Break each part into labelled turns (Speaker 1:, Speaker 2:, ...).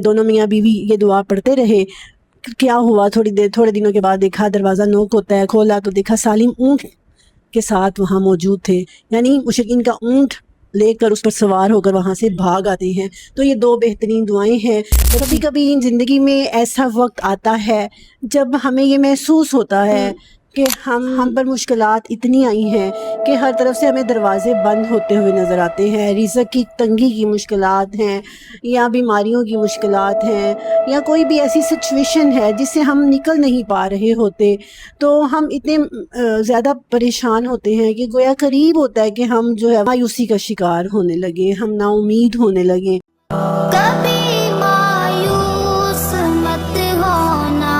Speaker 1: دونوں میاں بیوی یہ دعا پڑھتے رہے. کیا ہوا، تھوڑے دنوں کے بعد دیکھا دروازہ نوک ہوتا ہے، کھولا تو دیکھا سالم اونٹ کے ساتھ وہاں موجود تھے. یعنی مشرکین کا اونٹ لے کر اس پر سوار ہو کر وہاں سے بھاگ آتے ہیں. تو یہ دو بہترین دعائیں ہیں. کبھی کبھی زندگی میں ایسا وقت آتا ہے جب ہمیں یہ محسوس ہوتا ہے کہ ہم پر مشکلات اتنی آئی ہیں کہ ہر طرف سے ہمیں دروازے بند ہوتے ہوئے نظر آتے ہیں. رزق کی تنگی کی مشکلات ہیں، یا بیماریوں کی مشکلات ہیں، یا کوئی بھی ایسی سچویشن ہے جس سے ہم نکل نہیں پا رہے ہوتے. تو ہم اتنے زیادہ پریشان ہوتے ہیں کہ گویا قریب ہوتا ہے کہ ہم جو ہے مایوسی کا شکار ہونے لگے، ہم نا امید ہونے لگے.
Speaker 2: کبھی مایوس مت ہونا،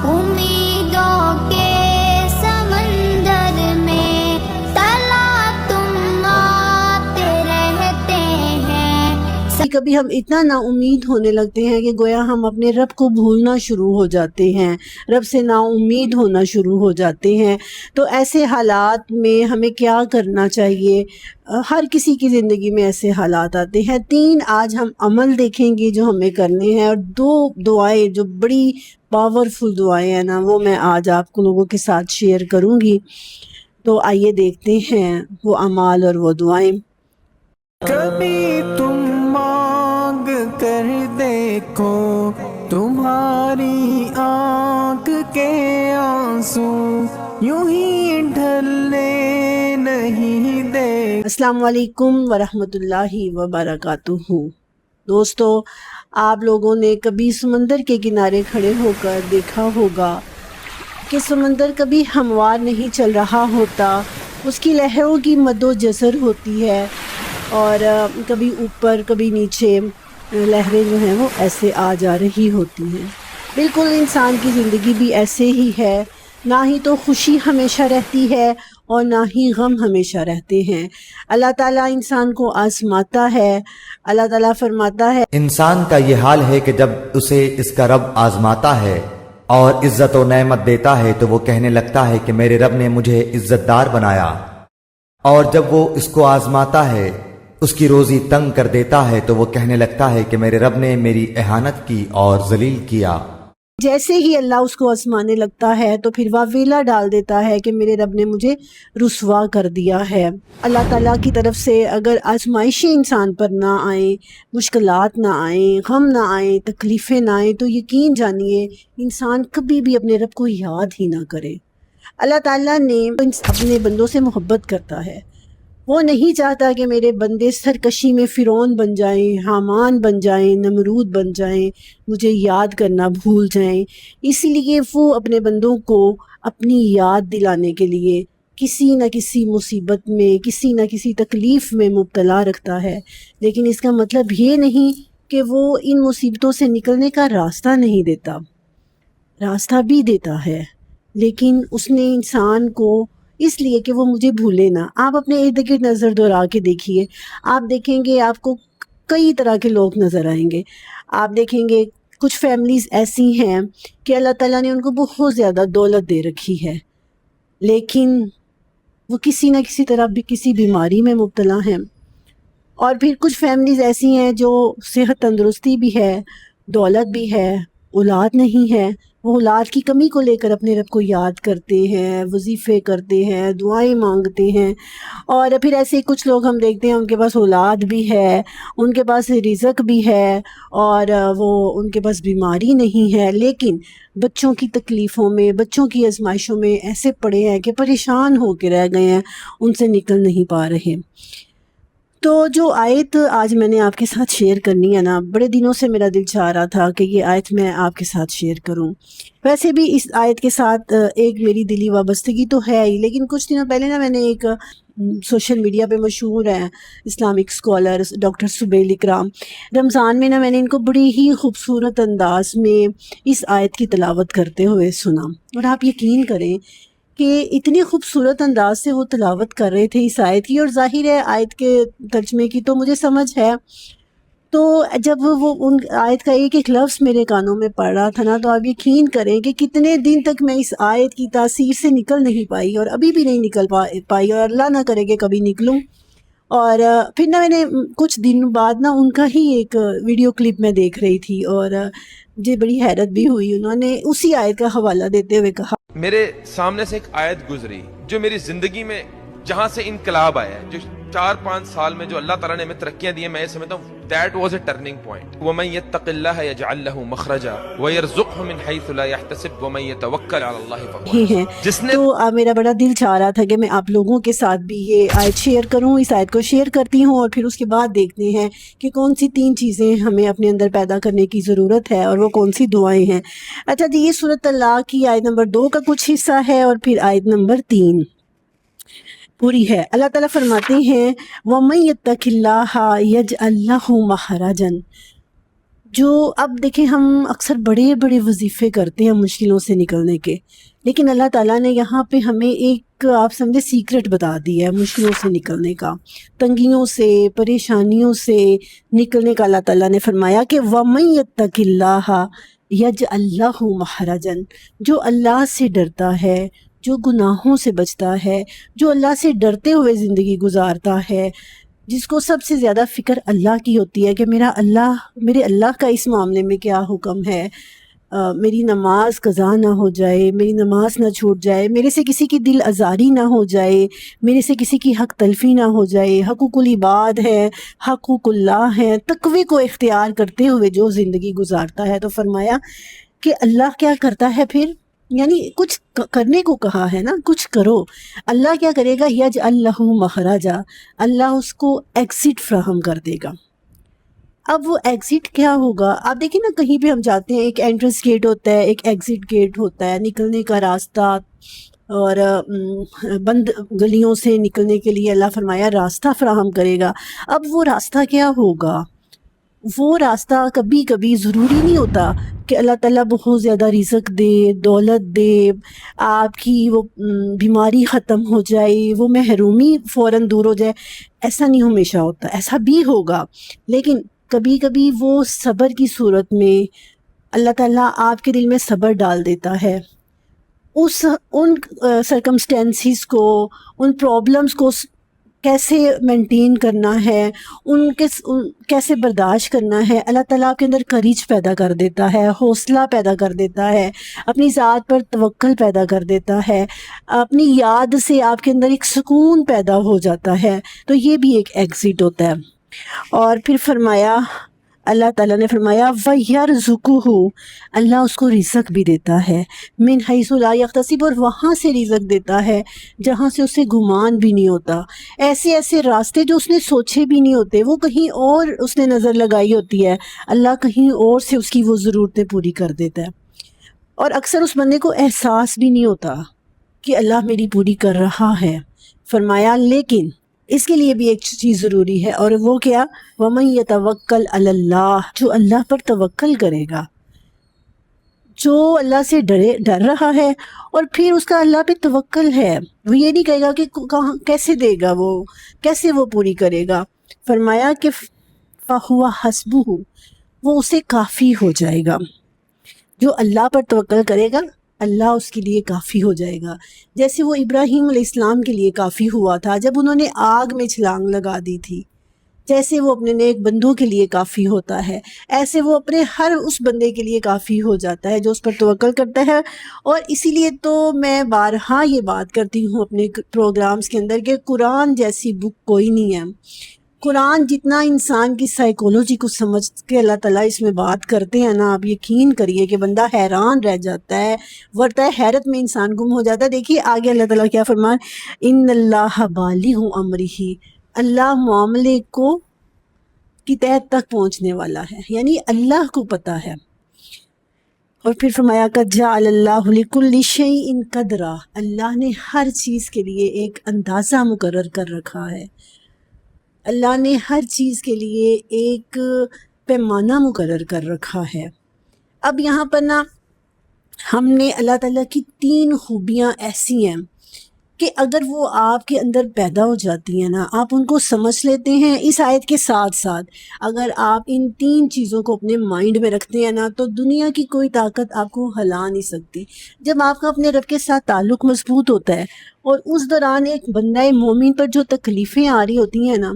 Speaker 2: امیدوں کے سمندر میں تلا تم آتے رہتے ہیں.
Speaker 1: کبھی ہم اتنا نا امید ہونے لگتے ہیں کہ گویا ہم اپنے رب کو بھولنا شروع ہو جاتے ہیں، رب سے نا امید ہونا شروع ہو جاتے ہیں. تو ایسے حالات میں ہمیں کیا کرنا چاہیے؟ ہر کسی کی زندگی میں ایسے حالات آتے ہیں. 3 آج ہم عمل دیکھیں گے جو ہمیں کرنے ہیں، اور 2 دعائیں جو بڑی پاورفل دعائیں ہیں نا، وہ میں آج آپ کو لوگوں کے ساتھ شیئر کروں گی. تو آئیے دیکھتے ہیں وہ اعمال اور وہ دعائیں.
Speaker 3: کبھی تم مانگ کر دیکھو، تمہاری آنکھ کے آنسو یوں ہی ڈھلنے نہیں دے.
Speaker 1: السلام علیکم ورحمۃ اللہ وبرکاتہ. دوستو، آپ لوگوں نے کبھی سمندر کے کنارے کھڑے ہو کر دیکھا ہوگا کہ سمندر کبھی ہموار نہیں چل رہا ہوتا، اس کی لہروں کی مد و جزر ہوتی ہے، اور کبھی اوپر کبھی نیچے لہریں جو ہیں وہ ایسے آ جا رہی ہوتی ہیں. بالکل انسان کی زندگی بھی ایسے ہی ہے، نہ ہی تو خوشی ہمیشہ رہتی ہے اور نہ ہی غم ہمیشہ رہتے ہیں. اللہ تعالیٰ انسان کو آزماتا ہے. اللہ تعالیٰ فرماتا ہے،
Speaker 4: انسان کا یہ حال ہے کہ جب اسے اس کا رب آزماتا ہے اور عزت و نعمت دیتا ہے تو وہ کہنے لگتا ہے کہ میرے رب نے مجھے عزت دار بنایا، اور جب وہ اس کو آزماتا ہے، اس کی روزی تنگ کر دیتا ہے، تو وہ کہنے لگتا ہے کہ میرے رب نے میری اہانت کی اور ذلیل کیا.
Speaker 1: جیسے ہی اللہ اس کو آزمانے لگتا ہے تو پھر واویلا ڈال دیتا ہے کہ میرے رب نے مجھے رسوا کر دیا ہے. اللہ تعالیٰ کی طرف سے اگر آزمائشیں انسان پر نہ آئیں، مشکلات نہ آئیں، غم نہ آئیں، تکلیفیں نہ آئیں، تو یقین جانیے انسان کبھی بھی اپنے رب کو یاد ہی نہ کرے. اللہ تعالیٰ نے اپنے بندوں سے محبت کرتا ہے. وہ نہیں چاہتا کہ میرے بندے سرکشی میں فرعون بن جائیں، حامان بن جائیں، نمرود بن جائیں، مجھے یاد کرنا بھول جائیں. اس لیے وہ اپنے بندوں کو اپنی یاد دلانے کے لیے کسی نہ کسی مصیبت میں، کسی نہ کسی تکلیف میں مبتلا رکھتا ہے. لیکن اس کا مطلب یہ نہیں کہ وہ ان مصیبتوں سے نکلنے کا راستہ نہیں دیتا، راستہ بھی دیتا ہے. لیکن اس نے انسان کو اس لیے کہ وہ مجھے بھولے نہ. آپ اپنے ارد گرد نظر دوڑا کے دیکھیے، آپ دیکھیں گے آپ کو کئی طرح کے لوگ نظر آئیں گے. آپ دیکھیں گے کچھ فیملیز ایسی ہیں کہ اللہ تعالیٰ نے ان کو بہت زیادہ دولت دے رکھی ہے، لیکن وہ کسی نہ کسی طرح بھی کسی بیماری میں مبتلا ہیں. اور پھر کچھ فیملیز ایسی ہیں جو صحت تندرستی بھی ہے، دولت بھی ہے، اولاد نہیں ہے، وہ اولاد کی کمی کو لے کر اپنے رب کو یاد کرتے ہیں، وظیفے کرتے ہیں، دعائیں مانگتے ہیں. اور پھر ایسے کچھ لوگ ہم دیکھتے ہیں ان کے پاس اولاد بھی ہے، ان کے پاس رزق بھی ہے، اور وہ ان کے پاس بیماری نہیں ہے، لیکن بچوں کی تکلیفوں میں، بچوں کی آزمائشوں میں ایسے پڑے ہیں کہ پریشان ہو کے رہ گئے ہیں، ان سے نکل نہیں پا رہے. تو جو آیت آج میں نے آپ کے ساتھ شیئر کرنی ہے نا، بڑے دنوں سے میرا دل چاہ رہا تھا کہ یہ آیت میں آپ کے ساتھ شیئر کروں. ویسے بھی اس آیت کے ساتھ ایک میری دلی وابستگی تو ہے ہی، لیکن کچھ دنوں پہلے نا میں نے ایک سوشل میڈیا پہ مشہور ہیں اسلامک اسکالر ڈاکٹر سبیل اکرام، رمضان میں نا میں نے ان کو بڑی ہی خوبصورت انداز میں اس آیت کی تلاوت کرتے ہوئے سنا. اور آپ یقین کریں کہ اتنی خوبصورت انداز سے وہ تلاوت کر رہے تھے اس آیت کی، اور ظاہر ہے آیت کے ترجمے کی تو مجھے سمجھ ہے. تو جب وہ ان آیت کا ایک ایک لفظ میرے کانوں میں پڑ رہا تھا نا، تو آپ یقین کریں کہ کتنے دن تک میں اس آیت کی تاثیر سے نکل نہیں پائی، اور ابھی بھی نہیں نکل پائی، اور اللہ نہ کرے کہ کبھی نکلوں. اور پھر نا میں نے کچھ دن بعد نا ان کا ہی ایک ویڈیو کلپ میں دیکھ رہی تھی، اور مجھے بڑی حیرت بھی ہوئی. انہوں نے اسی آیت کا حوالہ دیتے ہوئے کہا،
Speaker 5: میرے سامنے سے ایک آیت گزری جو میری زندگی میں جہاں سے انقلاب آیا ہے، جو 4-5 سال میں جو اللہ تعالیٰ نے ہمیں ترقیاں دی ہیں، میں یہ سمجھتا ہوں that was a turning point. وَمَن يَتَّقِ اللَّهَ يَجْعَل لَّهُ مَخْرَجًا وَيَرْزُقْهُ مِنْ حَيْثُ لَا يَحْتَسِبُ وَمَن يَتَوَكَّلْ عَلَى اللَّهِ فَهُوَ
Speaker 1: ہی
Speaker 5: حَسْبُهُ.
Speaker 1: ہیں.
Speaker 5: جس نے
Speaker 1: تو میرا بڑا دل چاہ رہا تھا کہ میں آپ لوگوں کے ساتھ بھی یہ آیت شیئر کروں. اس آیت کو شیئر کرتی ہوں اور پھر اس کے بعد دیکھتے ہیں کہ کون سی 3 چیزیں ہمیں اپنے اندر پیدا کرنے کی ضرورت ہے اور وہ کون سی دعائیں ہیں. اچھا جی، یہ سورۃ طلاق کی آیت نمبر 2 کا کچھ حصہ ہے اور پھر آیت نمبر 3 پوری ہے. اللہ تعالیٰ فرماتے ہیں وَمَن يَتَّقِ اللَّهَ يَجْعَل لَّهُ مَخْرَجًا. جو اب دیکھیں ہم اکثر بڑے بڑے وظیفے کرتے ہیں مشکلوں سے نکلنے کے، لیکن اللہ تعالیٰ نے یہاں پہ ہمیں ایک آپ سمجھے سیکرٹ بتا دیا ہے مشکلوں سے نکلنے کا، تنگیوں سے، پریشانیوں سے نکلنے کا. اللہ تعالیٰ نے فرمایا کہ وَمَن يَتَّقِ اللَّهَ يَجْعَل لَّهُ مَخْرَجًا. جو اللہ سے ڈرتا ہے، جو گناہوں سے بچتا ہے، جو اللہ سے ڈرتے ہوئے زندگی گزارتا ہے، جس کو سب سے زیادہ فکر اللہ کی ہوتی ہے کہ میرے اللہ کا اس معاملے میں کیا حکم ہے، میری نماز قضا نہ ہو جائے، میری نماز نہ چھوٹ جائے، میرے سے کسی کی دل آزاری نہ ہو جائے، میرے سے کسی کی حق تلفی نہ ہو جائے. حقوق العباد ہے، حقوق اللہ ہے، تقوی کو اختیار کرتے ہوئے جو زندگی گزارتا ہے. تو فرمایا کہ اللہ کیا کرتا ہے پھر، یعنی کچھ کرنے کو کہا ہے نا، کچھ کرو. اللہ کیا کرے گا، یجعل لہ مخرجا، اللہ اس کو ایگزٹ فراہم کر دے گا. اب وہ ایگزٹ کیا ہوگا؟ آپ دیکھیں نا، کہیں پہ ہم جاتے ہیں ایک انٹرنس گیٹ ہوتا ہے، ایک ایگزٹ گیٹ ہوتا ہے، نکلنے کا راستہ، اور بند گلیوں سے نکلنے کے لیے اللہ فرمایا راستہ فراہم کرے گا. اب وہ راستہ کیا ہوگا؟ وہ راستہ کبھی کبھی ضروری نہیں ہوتا کہ اللہ تعالیٰ بہت زیادہ رزق دے، دولت دے، آپ کی وہ بیماری ختم ہو جائے، وہ محرومی فوراً دور ہو جائے. ایسا نہیں ہمیشہ ہوتا، ایسا بھی ہوگا، لیکن کبھی کبھی وہ صبر کی صورت میں اللہ تعالیٰ آپ کے دل میں صبر ڈال دیتا ہے. ان سرکمسٹینسز کو، ان پرابلمز کو کیسے مینٹین کرنا ہے، کیسے برداشت کرنا ہے. اللہ تعالیٰ آپ کے اندر کریج پیدا کر دیتا ہے، حوصلہ پیدا کر دیتا ہے، اپنی ذات پر توکل پیدا کر دیتا ہے، اپنی یاد سے آپ کے اندر ایک سکون پیدا ہو جاتا ہے. تو یہ بھی ایک ایگزٹ ہوتا ہے. اور پھر فرمایا، اللہ تعالیٰ نے فرمایا وَيَرْزُقُهُ، اللہ اس کو رزق بھی دیتا ہے، مِنْ حَيْثُ لَا يَحْتَسِبُ، اور وہاں سے رزق دیتا ہے جہاں سے اسے گمان بھی نہیں ہوتا. ایسے راستے جو اس نے سوچے بھی نہیں ہوتے، وہ کہیں اور اس نے نظر لگائی ہوتی ہے، اللہ کہیں اور سے اس کی وہ ضرورتیں پوری کر دیتا ہے. اور اکثر اس بندے کو احساس بھی نہیں ہوتا کہ اللہ میری پوری کر رہا ہے. فرمایا لیکن اس کے لیے بھی ایک چیز ضروری ہے، اور وہ کیا؟ وَمَن يَتَوَكَّلْ عَلَى اللَّهِ، جو اللہ پر توکل کرے گا، جو اللہ سے ڈر رہا ہے اور پھر اس کا اللہ پہ توکل ہے، وہ یہ نہیں کہے گا کہ کیسے دے گا، وہ کیسے وہ پوری کرے گا. فرمایا کہ فَهُوَ حَسْبُهُ، وہ اسے کافی ہو جائے گا. جو اللہ پر توکل کرے گا اللہ اس کے لیے کافی ہو جائے گا. جیسے وہ ابراہیم علیہ السلام کے لیے کافی ہوا تھا جب انہوں نے آگ میں چھلانگ لگا دی تھی، جیسے وہ اپنے نیک بندوں کے لیے کافی ہوتا ہے، ایسے وہ اپنے ہر اس بندے کے لیے کافی ہو جاتا ہے جو اس پر توکل کرتا ہے. اور اسی لیے تو میں بارہا یہ بات کرتی ہوں اپنے پروگرامز کے اندر کہ قرآن جیسی بک کوئی نہیں ہے. قرآن جتنا انسان کی سائیکولوجی کو سمجھ کے اللہ تعالیٰ اس میں بات کرتے ہیں نا، آپ یقین کریے کہ بندہ حیران رہ جاتا ہے، ورنہ حیرت میں انسان گم ہو جاتا ہے. دیکھیے آگے اللہ تعالیٰ کیا فرمان، ان اللہ بالغ امرہ، اللہ معاملے کو کی تہہ تک پہنچنے والا ہے، یعنی اللہ کو پتہ ہے. اور پھر فرمایا قد جعل اللہ لکل شیء قدرا، اللہ نے ہر چیز کے لیے ایک اندازہ مقرر کر رکھا ہے، اللہ نے ہر چیز کے لیے ایک پیمانہ مقرر کر رکھا ہے. اب یہاں پر نا ہم نے اللہ تعالیٰ کی 3 خوبیاں ایسی ہیں کہ اگر وہ آپ کے اندر پیدا ہو جاتی ہیں نا، آپ ان کو سمجھ لیتے ہیں اس آیت کے ساتھ ساتھ، اگر آپ ان 3 چیزوں کو اپنے مائنڈ میں رکھتے ہیں نا، تو دنیا کی کوئی طاقت آپ کو ہلا نہیں سکتی۔ جب آپ کا اپنے رب کے ساتھ تعلق مضبوط ہوتا ہے اور اس دوران ایک بندہ مومن پر جو تکلیفیں آ رہی ہوتی ہیں نا،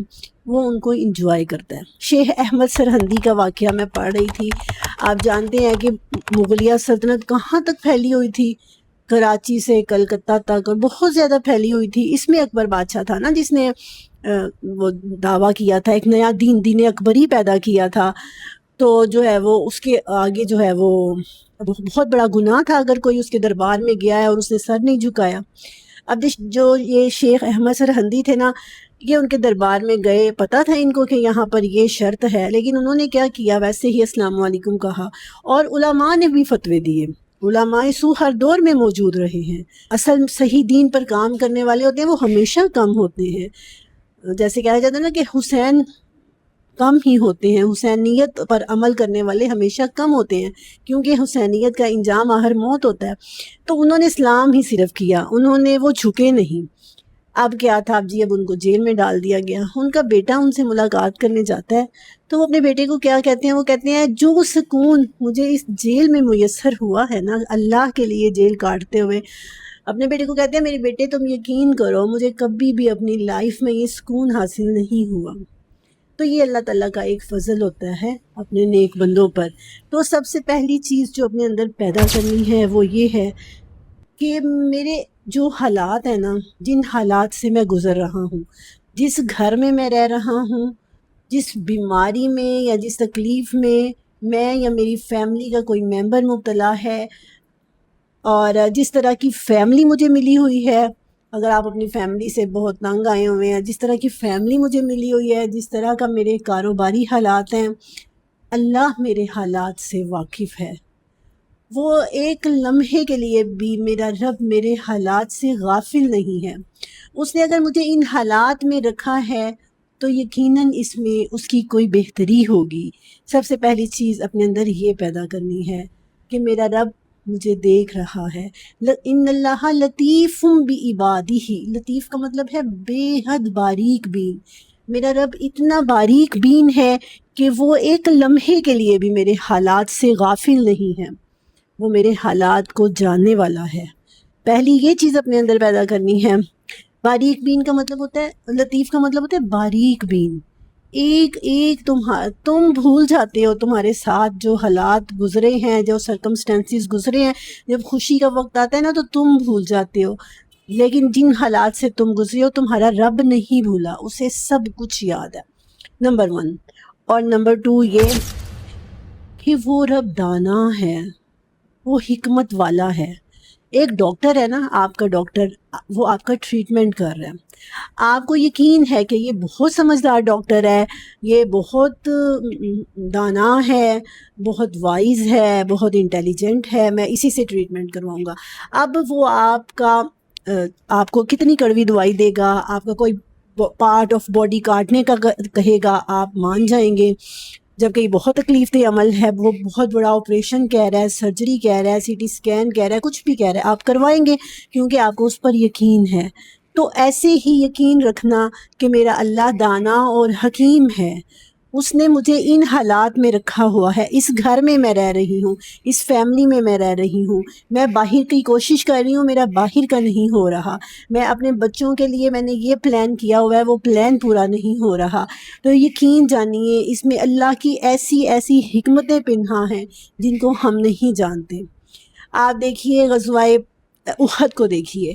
Speaker 1: وہ ان کو انجوائے کرتا ہے۔ شیخ احمد سرہندی کا واقعہ میں پڑھ رہی تھی۔ آپ جانتے ہیں کہ مغلیہ سلطنت کہاں تک پھیلی ہوئی تھی، کراچی سے کلکتہ تک، اور بہت زیادہ پھیلی ہوئی تھی۔ اس میں اکبر بادشاہ تھا نا جس نے وہ دعویٰ کیا تھا، ایک نیا دین اکبری پیدا کیا تھا، تو جو ہے وہ اس کے آگے جو ہے وہ بہت بڑا گناہ تھا اگر کوئی اس کے دربار میں گیا ہے اور اس نے سر نہیں جھکایا۔ اب جو یہ شیخ احمد سرہندی تھے نا، یہ ان کے دربار میں گئے، پتہ تھا ان کو کہ یہاں پر یہ شرط ہے، لیکن انہوں نے کیا کیا، ویسے ہی السلام علیکم کہا، اور علماء نے بھی فتوے دیے۔ علماء سو ہر دور میں موجود رہے ہیں۔ اصل صحیح دین پر کام کرنے والے ہوتے ہیں وہ ہمیشہ کم ہوتے ہیں۔ جیسے کہا جاتا ہے نا کہ حسین کم ہی ہوتے ہیں، حسینیت پر عمل کرنے والے ہمیشہ کم ہوتے ہیں، کیونکہ حسینیت کا انجام آخر موت ہوتا ہے۔ تو انہوں نے اسلام ہی صرف کیا، انہوں نے وہ جھکے نہیں۔ اب کیا تھا، اب ان کو جیل میں ڈال دیا گیا۔ ان کا بیٹا ان سے ملاقات کرنے جاتا ہے تو وہ اپنے بیٹے کو کیا کہتے ہیں، وہ کہتے ہیں جو سکون مجھے اس جیل میں میسر ہوا ہے نا، اللہ کے لیے جیل کاٹتے ہوئے، اپنے بیٹے کو کہتے ہیں میرے بیٹے تم یقین کرو مجھے کبھی بھی اپنی لائف میں یہ سکون حاصل نہیں ہوا۔ تو یہ اللہ تعالیٰ کا ایک فضل ہوتا ہے اپنے نیک بندوں پر۔ تو سب سے پہلی چیز جو اپنے اندر پیدا کرنی ہے وہ یہ ہے کہ میرے جو حالات ہیں نا، جن حالات سے میں گزر رہا ہوں، جس گھر میں میں رہ رہا ہوں، جس بیماری میں یا جس تکلیف میں یا میری فیملی کا کوئی ممبر مبتلا ہے، اور جس طرح کی فیملی مجھے ملی ہوئی ہے، اگر آپ اپنی فیملی سے بہت تنگ آئے ہوئے ہیں، جس طرح کی فیملی مجھے ملی ہوئی ہے، جس طرح کا میرے کاروباری حالات ہیں، اللہ میرے حالات سے واقف ہے۔ وہ ایک لمحے کے لیے بھی میرا رب میرے حالات سے غافل نہیں ہے۔ اس نے اگر مجھے ان حالات میں رکھا ہے تو یقیناً اس میں اس کی کوئی بہتری ہوگی۔ سب سے پہلی چیز اپنے اندر یہ پیدا کرنی ہے کہ میرا رب مجھے دیکھ رہا ہے۔ ان اللہ لطیف بعبادہ، لطیف کا مطلب ہے بے حد باریک بین۔ میرا رب اتنا باریک بین ہے کہ وہ ایک لمحے کے لیے بھی میرے حالات سے غافل نہیں ہے، وہ میرے حالات کو جاننے والا ہے۔ پہلی یہ چیز اپنے اندر پیدا کرنی ہے۔ باریک بین کا مطلب ہوتا ہے، لطیف کا مطلب ہوتا ہے باریک بین۔ ایک تم بھول جاتے ہو تمہارے ساتھ جو حالات گزرے ہیں، جو سرکمسٹینسز گزرے ہیں، جب خوشی کا وقت آتا ہے نا تو تم بھول جاتے ہو، لیکن جن حالات سے تم گزرے ہو تمہارا رب نہیں بھولا، اسے سب کچھ یاد ہے، نمبر 1۔ اور نمبر 2 یہ کہ وہ رب دانا ہے، وہ حکمت والا ہے۔ ایک ڈاکٹر ہے نا، آپ کا ڈاکٹر، وہ آپ کا ٹریٹمنٹ کر رہا ہے، آپ کو یقین ہے کہ یہ بہت سمجھدار ڈاکٹر ہے، یہ بہت دانا ہے، بہت وائز ہے، بہت انٹیلیجنٹ ہے، میں اسی سے ٹریٹمنٹ کرواؤں گا۔ اب وہ آپ کو کتنی کڑوی دوائی دے گا، آپ کا کوئی پارٹ آف باڈی کاٹنے کا کہے گا، آپ مان جائیں گے، جبکہ یہ بہت تکلیف دہ عمل ہے، وہ بہت بڑا آپریشن کہہ رہا ہے، سرجری کہہ رہا ہے، سی ٹی اسکین کہہ رہا ہے، کچھ بھی کہہ رہا ہے، آپ کروائیں گے کیونکہ آپ کو اس پر یقین ہے۔ تو ایسے ہی یقین رکھنا کہ میرا اللہ دانا اور حکیم ہے، اس نے مجھے ان حالات میں رکھا ہوا ہے، اس گھر میں میں رہ رہی ہوں، اس فیملی میں میں رہ رہی ہوں، میں باہر کی کوشش کر رہی ہوں، میرا باہر کا نہیں ہو رہا، میں اپنے بچوں کے لیے میں نے یہ پلان کیا ہوا ہے، وہ پلان پورا نہیں ہو رہا۔ تو یقین جانیے اس میں اللہ کی ایسی حکمتیں پنہاں ہیں جن کو ہم نہیں جانتے۔ آپ دیکھیے غزوہ احد کو دیکھیے،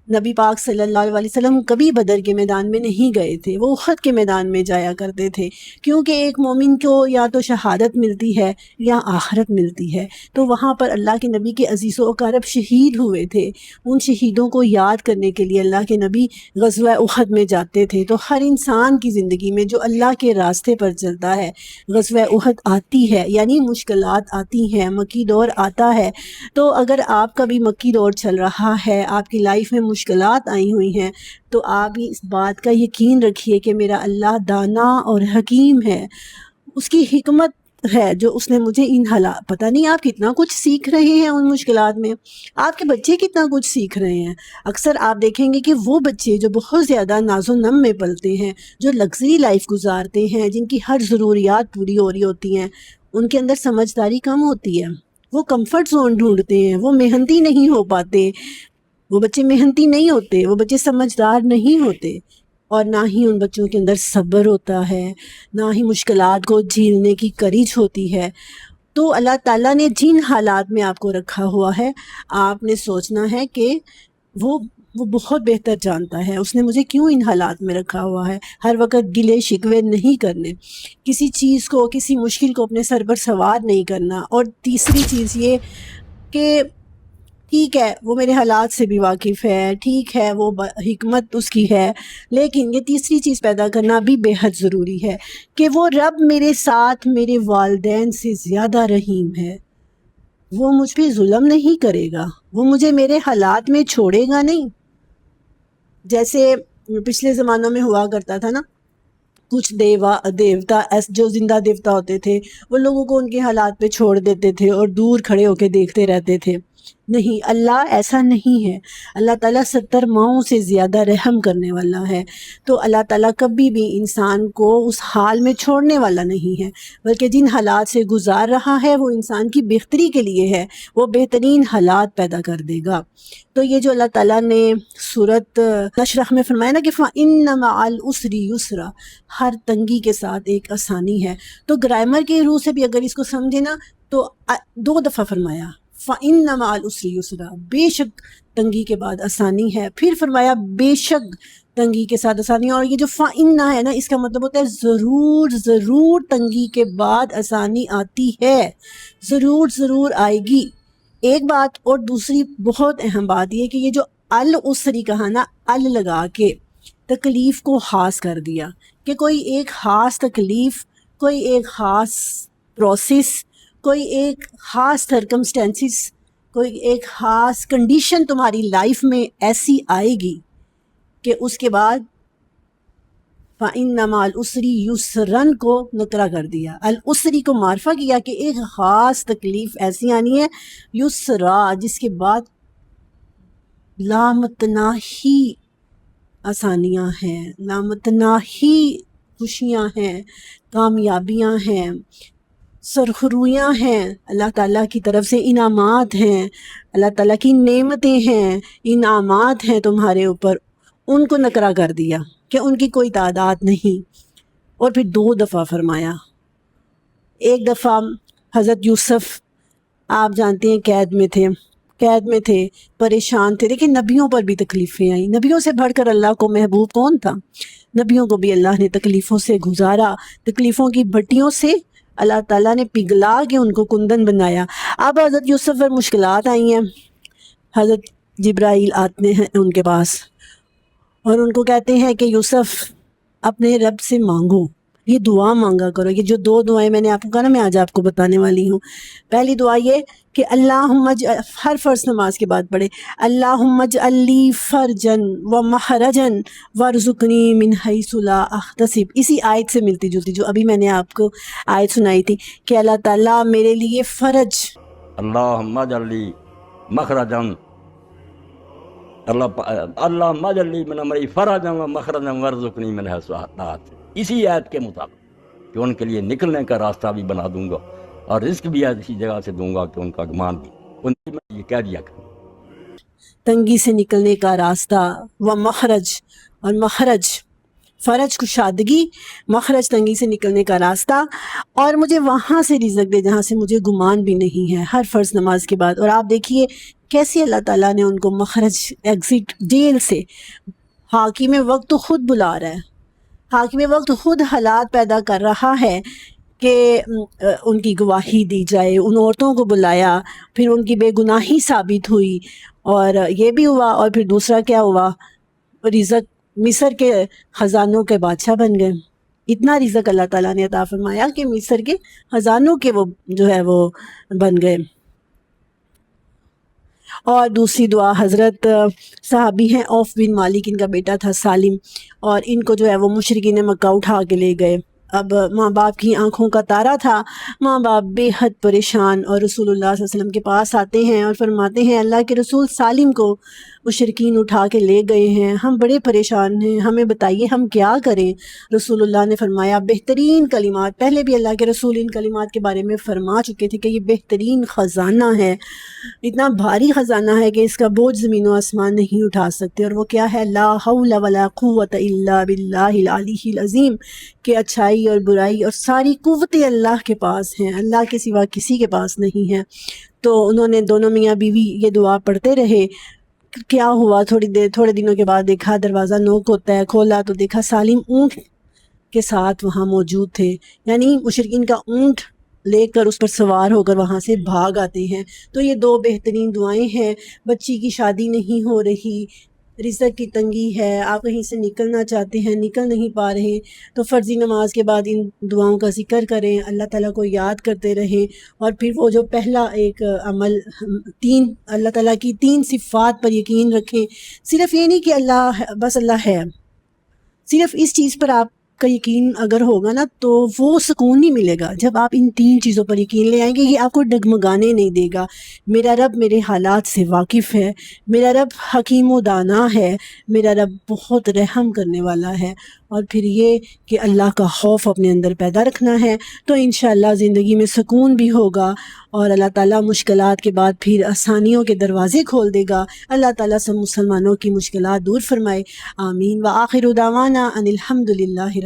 Speaker 1: نبی پاک صلی اللہ علیہ وسلم کبھی بدر کے میدان میں نہیں گئے تھے، وہ احد کے میدان میں جایا کرتے تھے، کیونکہ ایک مومن کو یا تو شہادت ملتی ہے یا آخرت ملتی ہے۔ تو وہاں پر اللہ کے نبی کے عزیز و اقارب شہید ہوئے تھے، ان شہیدوں کو یاد کرنے کے لیے اللہ کے نبی غزوہ احد میں جاتے تھے۔ تو ہر انسان کی زندگی میں جو اللہ کے راستے پر چلتا ہے، غزوہ احد آتی ہے، یعنی مشکلات آتی ہیں، مکی دور آتا ہے۔ تو اگر آپ کا بھی مکی دور چل رہا ہے، آپ کی لائف میں مشکلات آئی ہوئی ہیں، تو آپ بھی اس بات کا یقین رکھیے کہ میرا اللہ دانا اور حکیم ہے، اس کی حکمت ہے جو اس نے مجھے ان حالات، پتہ نہیں آپ کتنا کچھ سیکھ رہے ہیں ان مشکلات میں، آپ کے بچے کتنا کچھ سیکھ رہے ہیں۔ اکثر آپ دیکھیں گے کہ وہ بچے جو بہت زیادہ ناز و نم میں پلتے ہیں، جو لگژری لائف گزارتے ہیں، جن کی ہر ضروریات پوری ہو رہی ہوتی ہیں، ان کے اندر سمجھداری کم ہوتی ہے، وہ کمفرٹ زون ڈھونڈتے ہیں، وہ محنتی نہیں ہو پاتے، وہ بچے محنتی نہیں ہوتے، وہ بچے سمجھدار نہیں ہوتے، اور نہ ہی ان بچوں کے اندر صبر ہوتا ہے، نہ ہی مشکلات کو جھیلنے کی کریج ہوتی ہے۔ تو اللہ تعالیٰ نے جن حالات میں آپ کو رکھا ہوا ہے، آپ نے سوچنا ہے کہ وہ بہت بہتر جانتا ہے، اس نے مجھے کیوں ان حالات میں رکھا ہوا ہے۔ ہر وقت گلے شکوے نہیں کرنے، کسی چیز کو، کسی مشکل کو اپنے سر پر سوار نہیں کرنا۔ اور تیسری چیز یہ کہ ٹھیک ہے وہ میرے حالات سے بھی واقف ہے، ٹھیک ہے وہ حکمت اس کی ہے، لیکن یہ تیسری چیز پیدا کرنا بھی بے حد ضروری ہے کہ وہ رب میرے ساتھ میرے والدین سے زیادہ رحیم ہے، وہ مجھ پہ ظلم نہیں کرے گا، وہ مجھے میرے حالات میں چھوڑے گا نہیں۔ جیسے پچھلے زمانوں میں ہوا کرتا تھا نا، کچھ دیوتا جو زندہ دیوتا ہوتے تھے، وہ لوگوں کو ان کے حالات پہ چھوڑ دیتے تھے اور دور کھڑے ہو کے دیکھتے رہتے تھے۔ نہیں، اللہ ایسا نہیں ہے، اللہ تعالیٰ 70 ماؤں سے زیادہ رحم کرنے والا ہے۔ تو اللہ تعالیٰ کبھی بھی انسان کو اس حال میں چھوڑنے والا نہیں ہے، بلکہ جن حالات سے گزار رہا ہے وہ انسان کی بہتری کے لیے ہے، وہ بہترین حالات پیدا کر دے گا۔ تو یہ جو اللہ تعالیٰ نے سورۃ نشرح میں فرمایا نا کہ فَإِنَّ مَعَ الْعُسْرِ يُسْرًا، ہر تنگی کے ساتھ ایک آسانی ہے، تو گرامر کے روح سے بھی اگر اس کو سمجھے نا تو 2 دفعہ فرمایا فَإِنَّ مَعَ الْعُسْرِ يُسْرًا، بے شک تنگی کے بعد آسانی ہے، پھر فرمایا بے شک تنگی کے ساتھ آسانی۔ اور یہ جو فَإِنَّ ہے نا، اس کا مطلب ہوتا ہے ضرور ضرور تنگی کے بعد آسانی آتی ہے، ضرور ضرور آئے گی۔ ایک بات اور دوسری بہت اہم بات یہ کہ یہ جو العسری کہا نا، لگا کے تکلیف کو خاص کر دیا کہ کوئی ایک خاص تکلیف، کوئی ایک خاص پروسیس، کوئی ایک خاص سرکمسٹینسز، کوئی ایک خاص کنڈیشن تمہاری لائف میں ایسی آئے گی کہ اس کے بعد فَإِنَّ مَعَ الْعُسْرِ يُسْرًا کو نکرہ کر دیا، العسری کو معرفہ کیا کہ ایک خاص تکلیف ایسی آنی ہے، یسرا، جس کے بعد لامتناہی آسانیاں ہیں، لامتناہی خوشیاں ہیں، کامیابیاں ہیں، سرخرویاں ہیں، اللہ تعالیٰ کی طرف سے انعامات ہیں، اللہ تعالیٰ کی نعمتیں ہیں، انعامات ہیں تمہارے اوپر، ان کو نکرہ کر دیا کہ ان کی کوئی تعداد نہیں۔ اور پھر 2 دفعہ فرمایا، ایک دفعہ حضرت یوسف، آپ جانتے ہیں قید میں تھے، پریشان تھے، لیکن نبیوں پر بھی تکلیفیں آئیں، نبیوں سے بڑھ کر اللہ کو محبوب کون تھا؟ نبیوں کو بھی اللہ نے تکلیفوں سے گزارا، تکلیفوں کی بھٹیوں سے اللہ تعالیٰ نے پگھلا کے ان کو کندن بنایا۔ اب حضرت یوسف پر مشکلات آئی ہیں، حضرت جبرائیل آتے ہیں ان کے پاس اور ان کو کہتے ہیں کہ یوسف اپنے رب سے مانگو، یہ دعا مانگا کرو۔ یہ جو 2 دعائیں میں نے آپ کو کہا نا، میں آج آپ کو بتانے والی ہوں۔ پہلی دعا یہ کہ اللہم ہر فرض نماز کے بعد پڑھے، اللہم اجعل لی فرجن و مخرجن وارزقنی من حیث لا احتسب، اسی آیت سے ملتی جلتی جو ابھی میں نے آپ کو آیت سنائی تھی کہ اللہ تعالیٰ میرے لیے فرج،
Speaker 6: اللہم اجعل لی مخرجن، اللہم اجعل لی من امری فرجن و مخرجن وارزقنی من حیث لا احتسب، اسی آیت کے مطابق کہ ان کے لیے نکلنے کا راستہ بھی بنا دوں گا اور رزق بھی ایسی جگہ سے دوں گا کہ ان کا گمان بھی، ان سے میں یہ کہہ دیا کروں۔
Speaker 1: تنگی سے نکلنے کا راستہ، و مخرج، اور مخرج فرج کشادگی، مخرج تنگی سے نکلنے کا راستہ، اور مجھے وہاں سے رزق دے جہاں سے مجھے گمان بھی نہیں ہے، ہر فرض نماز کے بعد۔ اور آپ دیکھیے کیسے اللہ تعالیٰ نے ان کو مخرج، ایگزٹ، جیل سے، حاکم وقت تو خود بلا رہا ہے، حاکم وقت خود حالات پیدا کر رہا ہے کہ ان کی گواہی دی جائے، ان عورتوں کو بلایا، پھر ان کی بے گناہی ثابت ہوئی، اور یہ بھی ہوا، اور پھر دوسرا کیا ہوا، رزق، مصر کے خزانوں کے بادشاہ بن گئے، اتنا رزق اللہ تعالیٰ نے عطا فرمایا کہ مصر کے خزانوں کے وہ جو ہے وہ بن گئے۔ اور دوسری دعا، حضرت صحابی ہیں عوف بن مالک، ان کا بیٹا تھا سالم، اور ان کو جو ہے وہ مشرکین مکہ اٹھا کے لے گئے اب ماں باپ کی آنکھوں کا تارا تھا، ماں باپ بے حد پریشان، اور رسول اللہ صلی اللہ علیہ وسلم کے پاس آتے ہیں اور فرماتے ہیں اللہ کے رسول سالم کو مشرکین اٹھا کے لے گئے ہیں، ہم بڑے پریشان ہیں، ہمیں بتائیے ہم کیا کریں۔ رسول اللہ نے فرمایا بہترین کلمات، پہلے بھی اللہ کے رسول ان کلمات کے بارے میں فرما چکے تھے کہ یہ بہترین خزانہ ہے، اتنا بھاری خزانہ ہے کہ اس کا بوجھ زمین و آسمان نہیں اٹھا سکتے، اور وہ کیا ہے؟ لا حول ولا قوت الا باللہ العلی العظیم، کہ اچھائی اور برائی اور ساری قوتیں اللہ کے پاس ہیں، اللہ کے سوا کسی کے پاس نہیں ہے۔ تو انہوں نے دونوں میاں بیوی یہ دعا پڑھتے رہے۔ کیا ہوا؟ تھوڑے دنوں کے بعد دیکھا دروازہ نوک ہوتا ہے، کھولا تو دیکھا سالم اونٹ کے ساتھ وہاں موجود تھے، یعنی مشرکین کا اونٹ لے کر اس پر سوار ہو کر وہاں سے بھاگ آتے ہیں۔ تو یہ دو بہترین دعائیں ہیں۔ بچی کی شادی نہیں ہو رہی، رزق کی تنگی ہے، آپ کہیں سے نکلنا چاہتے ہیں، نکل نہیں پا رہے، تو فرضی نماز کے بعد ان دعاؤں کا ذکر کریں، اللہ تعالیٰ کو یاد کرتے رہیں، اور پھر وہ جو پہلا ایک عمل اللہ تعالیٰ کی 3 صفات پر یقین رکھیں۔ صرف یہ نہیں کہ اللہ ہے، صرف اس چیز پر آپ کا یقین اگر ہوگا نا تو وہ سکون نہیں ملے گا۔ جب آپ ان 3 چیزوں پر یقین لے آئیں گے، یہ آپ کو ڈگمگانے نہیں دے گا۔ میرا رب میرے حالات سے واقف ہے، میرا رب حکیم و دانا ہے، میرا رب بہت رحم کرنے والا ہے، اور پھر یہ کہ اللہ کا خوف اپنے اندر پیدا رکھنا ہے، تو انشاءاللہ زندگی میں سکون بھی ہوگا، اور اللہ تعالیٰ مشکلات کے بعد پھر آسانیوں کے دروازے کھول دے گا۔ اللہ تعالیٰ سب مسلمانوں کی مشکلات دور فرمائے، آمین۔ وآخر دعوانا ان الحمد للہ رب